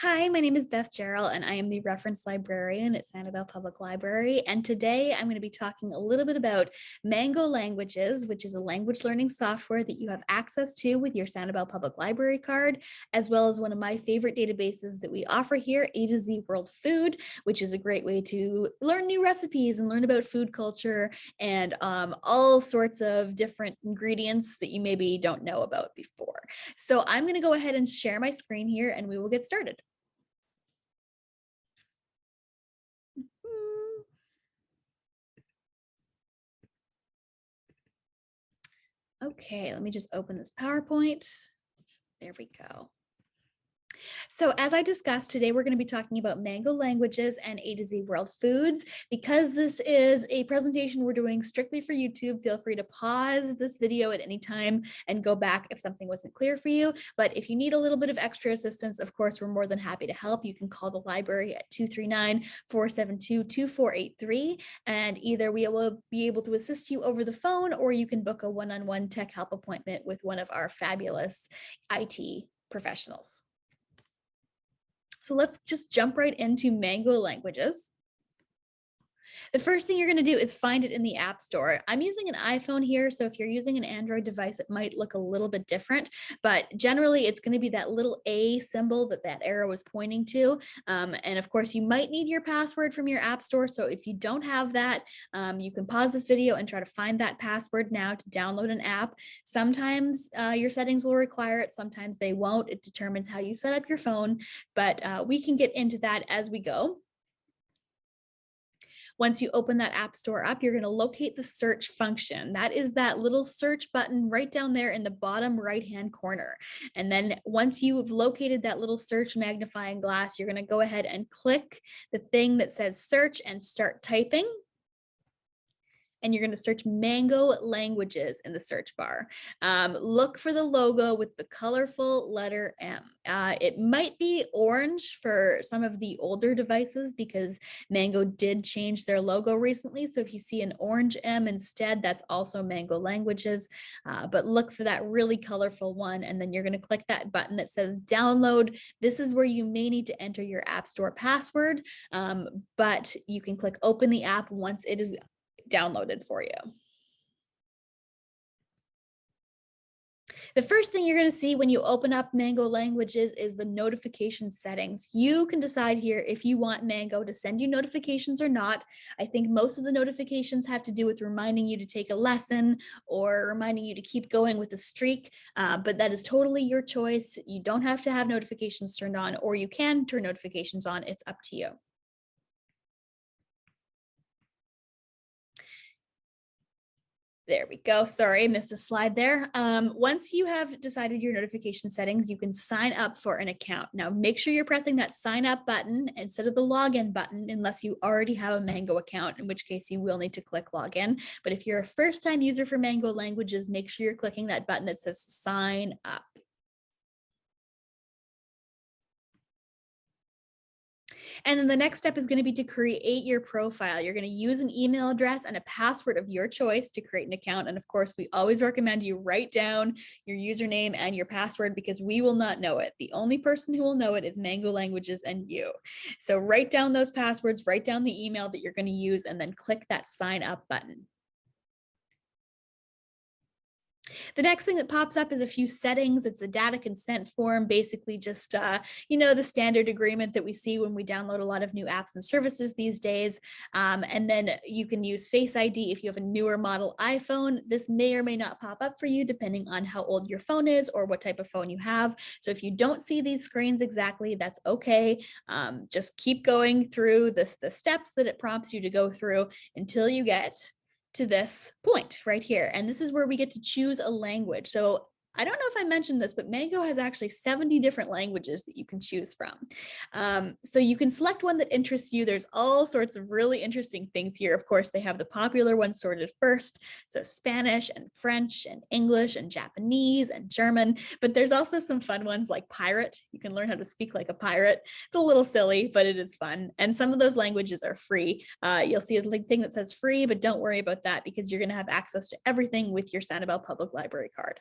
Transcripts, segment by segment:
Hi, my name is Beth Gerald, and I am the reference librarian at Sanibel Public Library. And today I'm going to be talking a little bit about Mango Languages, which is a language learning software that you have access to with your Sanibel Public Library card, as well as one of my favorite databases that we offer here, AtoZ World Food, which is a great way to learn new recipes and learn about food culture and all sorts of different ingredients that you maybe don't know about before. So I'm going to go ahead and share my screen here and we will get started. Okay, let me just open this PowerPoint. There we go. So as I discussed today, we're going to be talking about Mango Languages and AtoZ World Foods. Because this is a presentation we're doing strictly for YouTube, feel free to pause this video at any time and go back if something wasn't clear for you. But if you need a little bit of extra assistance, of course, we're more than happy to help. You can call the library at 239-472-2483, and either we will be able to assist you over the phone, or you can book a one-on-one tech help appointment with one of our fabulous IT professionals. So let's just jump right into Mango Languages. The first thing you're going to do is find it in the App Store. I'm using an iPhone here, so if you're using an Android device, it might look a little bit different, but generally it's going to be that little A symbol that arrow is pointing to. And of course, you might need your password from your App Store, so if you don't have that, you can pause this video and try to find that password now to download an app. Sometimes your settings will require it, sometimes they won't. It determines how you set up your phone, but we can get into that as we go. Once you open that App Store up, you're going to locate the search function. That is that little search button right down there in the bottom right-hand corner. And then once you've located that little search magnifying glass, you're going to go ahead and click the thing that says search and start typing. And you're going to search Mango Languages in the search bar. Look for the logo with the colorful letter M. It might be orange for some of the older devices because Mango did change their logo recently. So if you see an orange M instead, that's also Mango Languages. But look for that really colorful one. And then you're going to click that button that says download. This is where you may need to enter your App Store password, but you can click open the app once it is downloaded for you. The first thing you're going to see when you open up Mango Languages is the notification settings. You can decide here if you want Mango to send you notifications or not. I think most of the notifications have to do with reminding you to take a lesson or reminding you to keep going with the streak, but that is totally your choice. You don't have to have notifications turned on, or you can turn notifications on. It's up to you. There we go. Sorry, I missed a slide there. Once you have decided your notification settings, you can sign up for an account. Now, make sure you're pressing that sign up button instead of the login button, unless you already have a Mango account, in which case you will need to click login. But if you're a first-time user for Mango Languages, make sure you're clicking that button that says sign up. And then the next step is going to be to create your profile. You're going to use an email address and a password of your choice to create an account. And of course, we always recommend you write down your username and your password because we will not know it. The only person who will know it is Mango Languages and you. So write down those passwords, write down the email that you're going to use, and then click that sign up button. The next thing that pops up is a few settings. It's a data consent form, basically just, the standard agreement that we see when we download a lot of new apps and services these days. And then you can use Face ID if you have a newer model iPhone. This may or may not pop up for you depending on how old your phone is or what type of phone you have. So if you don't see these screens exactly, that's okay. Just keep going through the steps that it prompts you to go through until you get to this point right here. And this is where we get to choose a language. So I don't know if I mentioned this, but Mango has actually 70 different languages that you can choose from. So you can select one that interests you. There's all sorts of really interesting things here. Of course, they have the popular ones sorted first. So Spanish and French and English and Japanese and German, but there's also some fun ones like pirate. You can learn how to speak like a pirate. It's a little silly, but it is fun. And some of those languages are free. You'll see a thing that says free, but don't worry about that because you're going to have access to everything with your Sanibel Public Library card.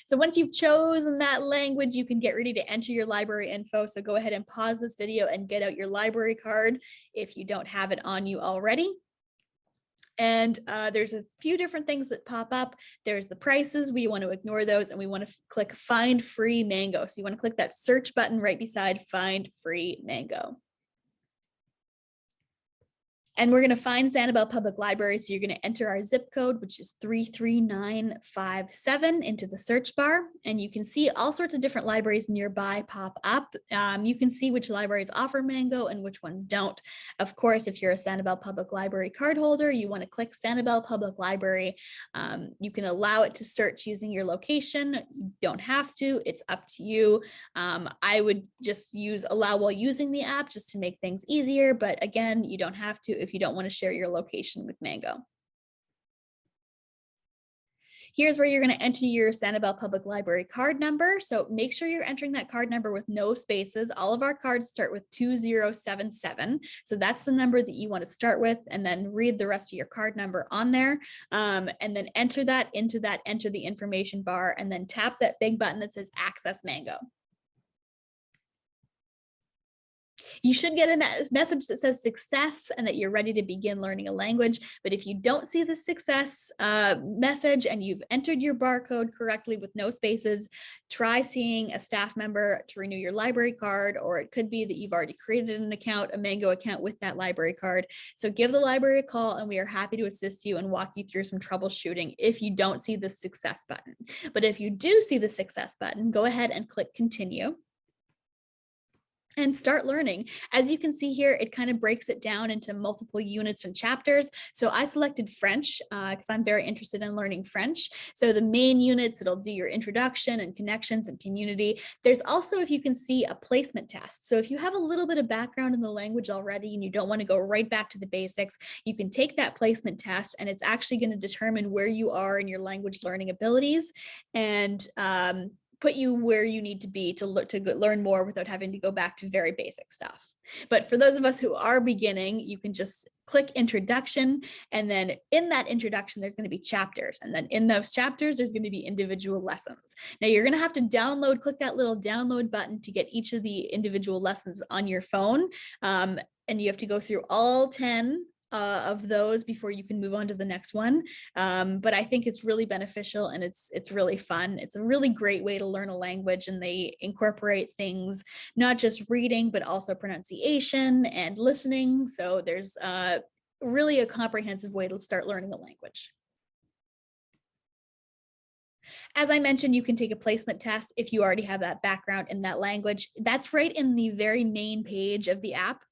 So once you've chosen that language, you can get ready to enter your library info. So go ahead and pause this video and get out your library card if you don't have it on you already. And there's a few different things that pop up. There's the prices. We want to ignore those, and we want to click Find Free Mango. So you want to click that search button right beside Find Free Mango. And we're going to find Sanibel Public Library. So you're going to enter our zip code, which is 33957, into the search bar. And you can see all sorts of different libraries nearby pop up. You can see which libraries offer mango and which ones don't. Of course, if you're a Sanibel Public Library card holder, you want to click Sanibel Public Library. You can allow it to search using your location. You don't have to. It's up to you. I would just use allow while using the app just to make things easier. But again, you don't have to if you don't want to share your location with Mango. Here's where you're going to enter your Sanibel Public Library card number. So make sure you're entering that card number with no spaces. All of our cards start with 2077. So that's the number that you want to start with, and then read the rest of your card number on there. And then enter that into that enter the information bar, and then tap that big button that says Access Mango. You should get a message that says success and that you're ready to begin learning a language. But if you don't see the success message and you've entered your barcode correctly with no spaces, try seeing a staff member to renew your library card, or it could be that you've already created an account, a Mango account with that library card. So give the library a call and we are happy to assist you and walk you through some troubleshooting if you don't see the success button. But if you do see the success button, go ahead and click continue and start learning. As you can see here, it kind of breaks it down into multiple units and chapters. So I selected French because I'm very interested in learning French. So the main units, it'll do your introduction and connections and community. There's also, if you can see, a placement test. So if you have a little bit of background in the language already and you don't want to go right back to the basics, you can take that placement test, and it's actually going to determine where you are in your language learning abilities and put you where you need to be to learn more without having to go back to very basic stuff. But for those of us who are beginning, you can just click introduction, and then in that introduction, there's going to be chapters. And then in those chapters, there's going to be individual lessons. Now you're going to have to click that little download button to get each of the individual lessons on your phone. And you have to go through all 10 of those before you can move on to the next one. But I think it's really beneficial, and it's really fun. It's a really great way to learn a language, and they incorporate things, not just reading, but also pronunciation and listening. So there's really a comprehensive way to start learning a language. As I mentioned, you can take a placement test if you already have that background in that language. That's right in the very main page of the app.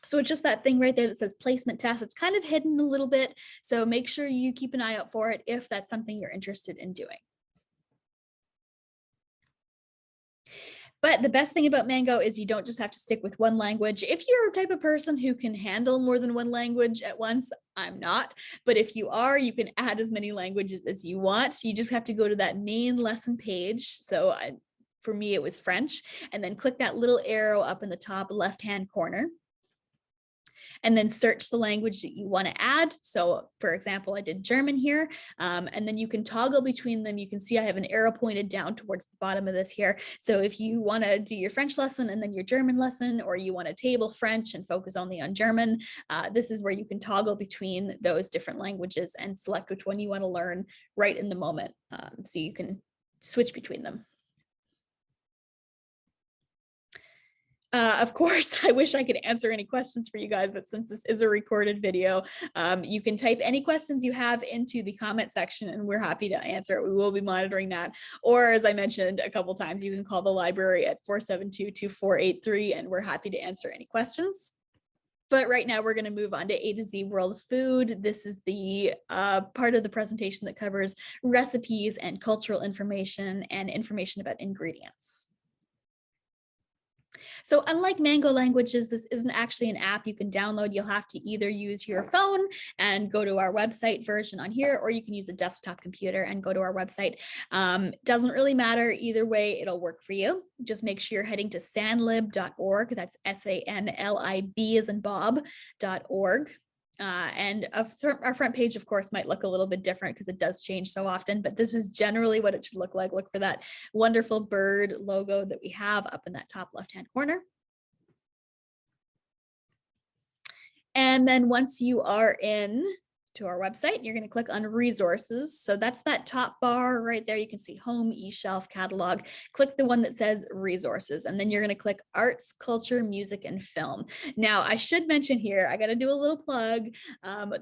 So it's just that thing right there that says placement test. It's kind of hidden a little bit, so make sure you keep an eye out for it if that's something you're interested in doing. But the best thing about Mango is you don't just have to stick with one language. If you're a type of person who can handle more than one language at once, I'm not. But if you are, you can add as many languages as you want. You just have to go to that main lesson page. So for me, it was French, and then click that little arrow up in the top left-hand corner, and then search the language that you want to add. So for example, I did German here, and then you can toggle between them. You can see I have an arrow pointed down towards the bottom of this here. So if you want to do your French lesson and then your German lesson, or you want to table French and focus only on German, this is where you can toggle between those different languages and select which one you want to learn right in the moment. So you can switch between them. Of course, I wish I could answer any questions for you guys, but since this is a recorded video, you can type any questions you have into the comment section and we're happy to answer it. We will be monitoring that. Or as I mentioned a couple times, you can call the library at 472-2483 and we're happy to answer any questions. But right now we're going to move on to AtoZ World Food. This is the part of the presentation that covers recipes and cultural information and information about ingredients. So unlike Mango Languages, this isn't actually an app you can download. You'll have to either use your phone and go to our website version on here, or you can use a desktop computer and go to our website. Doesn't really matter. Either way, it'll work for you. Just make sure you're heading to sanlib.org. That's SANLIB as in Bob.org. And our front page, of course, might look a little bit different because it does change so often, but this is generally what it should look like. Look for that wonderful bird logo that we have up in that top left-hand corner. And then once you are in to our website, you're going to click on resources. So that's that top bar right there. You can see home, eShelf, catalog. Click the one that says resources, and then you're going to click arts, culture, music, and film. Now, I should mention here, I got to do a little plug.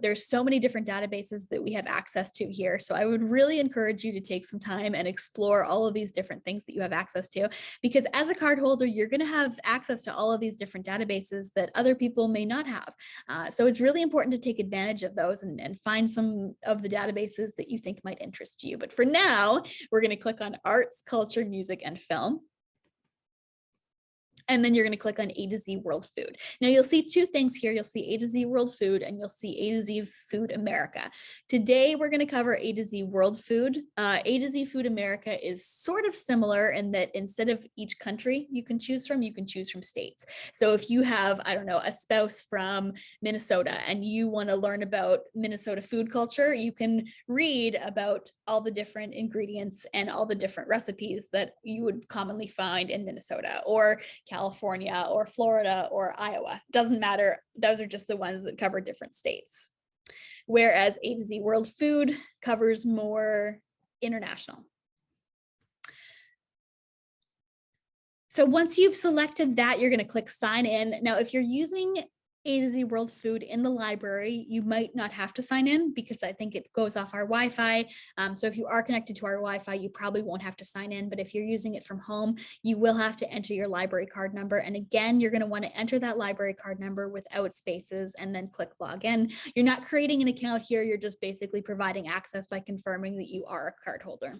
There's so many different databases that we have access to here. So I would really encourage you to take some time and explore all of these different things that you have access to, because as a card holder, you're going to have access to all of these different databases that other people may not have. So it's really important to take advantage of those and find some of the databases that you think might interest you. But for now, we're going to click on arts, culture, music, and film. And then you're going to click on AtoZ World Food. Now you'll see two things here. You'll see AtoZ World Food and you'll see AtoZ Food America. Today, we're going to cover AtoZ World Food. AtoZ Food America is sort of similar in that instead of each country you can choose from states. So if you have, I don't know, a spouse from Minnesota and you want to learn about Minnesota food culture, you can read about all the different ingredients and all the different recipes that you would commonly find in Minnesota or California or Florida or Iowa. Doesn't matter. Those are just the ones that cover different states. Whereas AtoZ World Food covers more international. So once you've selected that, you're going to click sign in. Now, if you're using AtoZ World Food in the library, you might not have to sign in because I think it goes off our Wi-Fi. So if you are connected to our Wi-Fi, you probably won't have to sign in. But if you're using it from home, you will have to enter your library card number. And again, you're going to want to enter that library card number without spaces and then click login. You're not creating an account here. You're just basically providing access by confirming that you are a card holder.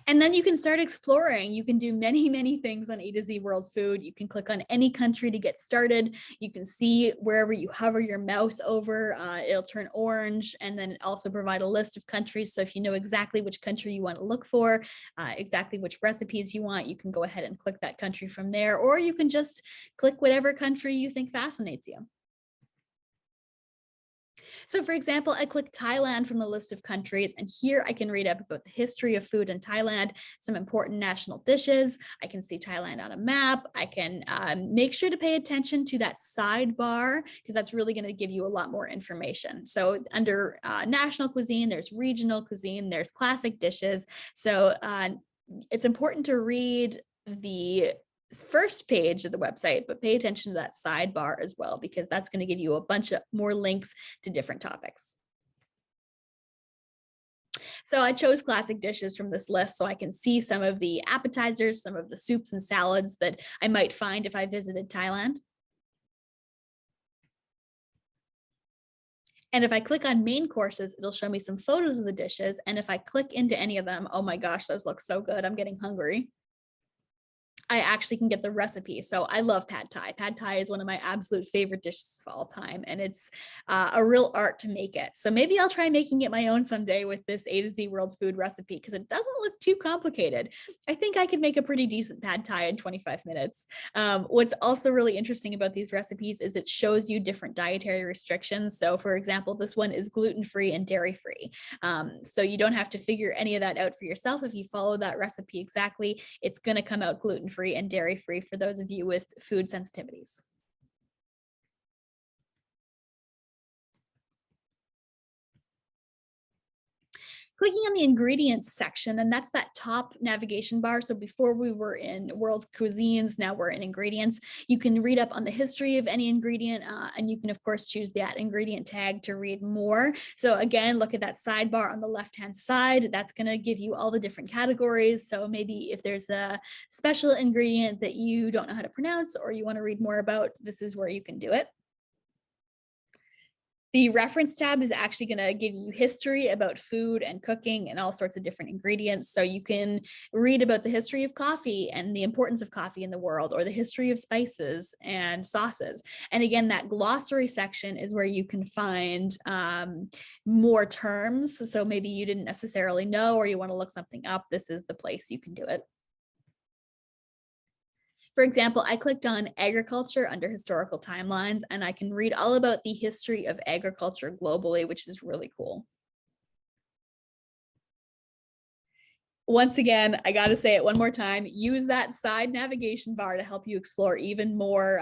And then you can start exploring. You can do many, many things on AtoZ World Food. You can click on any country to get started. You can see wherever you hover your mouse over, it'll turn orange, and then also provide a list of countries. So if you know exactly which country you want to look for, exactly which recipes you want, you can go ahead and click that country from there, or you can just click whatever country you think fascinates you. So for example, I click Thailand from the list of countries, and here I can read up about the history of food in Thailand, some important national dishes. I can see Thailand on a map. I can make sure to pay attention to that sidebar because that's really going to give you a lot more information. So under national cuisine, there's regional cuisine, there's classic dishes. So it's important to read the first page of the website, but pay attention to that sidebar as well, because that's going to give you a bunch of more links to different topics. So I chose classic dishes from this list so I can see some of the appetizers, some of the soups and salads that I might find if I visited Thailand. And if I click on main courses, it'll show me some photos of the dishes. And if I click into any of them, oh my gosh, those look so good. I'm getting hungry. I actually can get the recipe. So I love pad thai. Pad thai is one of my absolute favorite dishes of all time, and it's a real art to make it. So maybe I'll try making it my own someday with this AtoZ World Food recipe because it doesn't look too complicated. I think I could make a pretty decent pad thai in 25 minutes. What's also really interesting about these recipes is it shows you different dietary restrictions. So for example, this one is gluten-free and dairy-free. So you don't have to figure any of that out for yourself. If you follow that recipe exactly, it's going to come out gluten-free and dairy-free for those of you with food sensitivities. Clicking on the ingredients section, and that's that top navigation bar. So before we were in world cuisines, now we're in ingredients. You can read up on the history of any ingredient, and you can of course choose that ingredient tag to read more. So again, look at that sidebar on the left-hand side. That's going to give you all the different categories. So maybe if there's a special ingredient that you don't know how to pronounce or you want to read more about, this is where you can do it. The reference tab is actually going to give you history about food and cooking and all sorts of different ingredients. So you can read about the history of coffee and the importance of coffee in the world, or the history of spices and sauces. And again, that glossary section is where you can find more terms. So maybe you didn't necessarily know, or you want to look something up. This is the place you can do it. For example, I clicked on agriculture under historical timelines, and I can read all about the history of agriculture globally, which is really cool. Once again, I got to say it one more time, use that side navigation bar to help you explore even more.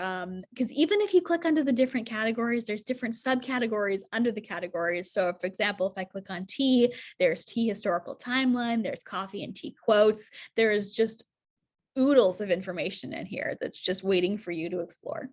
Because even if you click under the different categories, there's different subcategories under the categories. So for example, if I click on tea, there's tea historical timeline, there's coffee and tea quotes. There's just oodles of information in here that's just waiting for you to explore.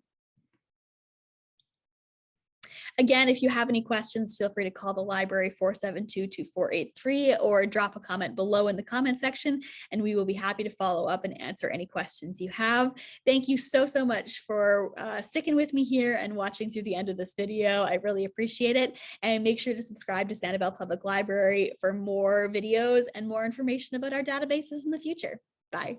Again, if you have any questions, feel free to call the library 472-2483 or drop a comment below in the comment section, and we will be happy to follow up and answer any questions you have. Thank you so much for sticking with me here and watching through the end of this video. I really appreciate it. And make sure to subscribe to Sanibel Public Library for more videos and more information about our databases in the future. Bye.